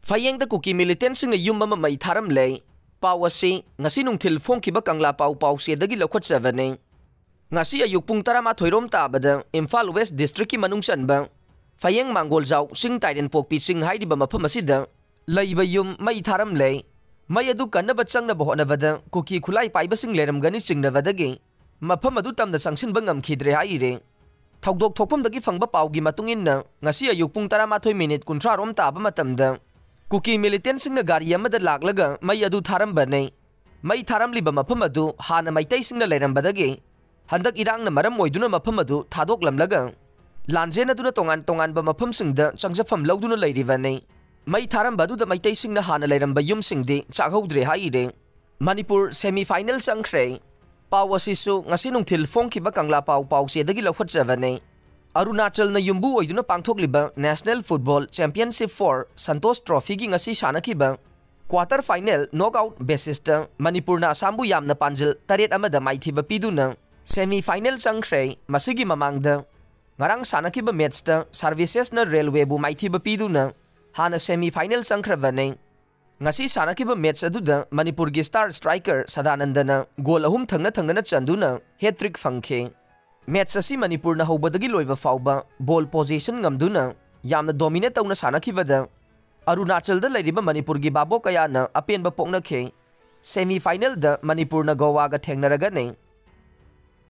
Fayengda kuki militant yum mama may tharam lay pawasi ngasi nungthil phongkiba kangla paw se dagi lokhot savane ngasi ayuk pung 12 rom tabada Imphal West District ki manung sanba Fayeng Manggol Jaw sing taiden pokpi sing haidi ba mafam asida laiba yum may tharam lay may adu kanna batsang na bohona vada kuki khulai paiba sing leram gani sing na vadagi mafam adu tamna sangsin bangam khidre haire thokdok thokpam dagi phangba pawgi matungin na ngasi ayuk pung 12 minute 13 rom taba matamda Kuki militant sing na gari amada laglaga may adu tharam banay. May tharam liba mafam adu hana may tay sing na layram badagi. Handak irang na maram moiduna mafam adu thadok lamlaga. Lanje na duna tongan ba mafam sing da changjafam lawduna layrivanay. May tharam badu da may tay sing na hana layram bayum sing di chakhaudre haire. Manipur semi-final sangkre. Pawasisu ngasinong tilfong kiba kangla paw se dagi lawhat savanay. Arunachal na yumbu oiduna pangthokliba National Football Championship 4 Santos Trophy gi ngasi sanakiba quarter final knockout basis ta Manipur na Asambu yamna panjil taret amada maithiba piduna semi final sangkhre masigi mamangda ngarang sanakiba match ta Services na Railway bu maithiba piduna hana semi final sangkhravane ngasi sanakiba match aduda Manipur gi star striker Sadanandana goal ahum thangna chanduna hat-trick fangkhe Match asi Manipur na hobadagi loiba fauba ball possession ngamduna yamna dominate tawna sanakibada Arunachal da lairiba Manipur gi babo kaya na apen ba pokna khe semi final da Manipur na Goa ga thengnaraga ne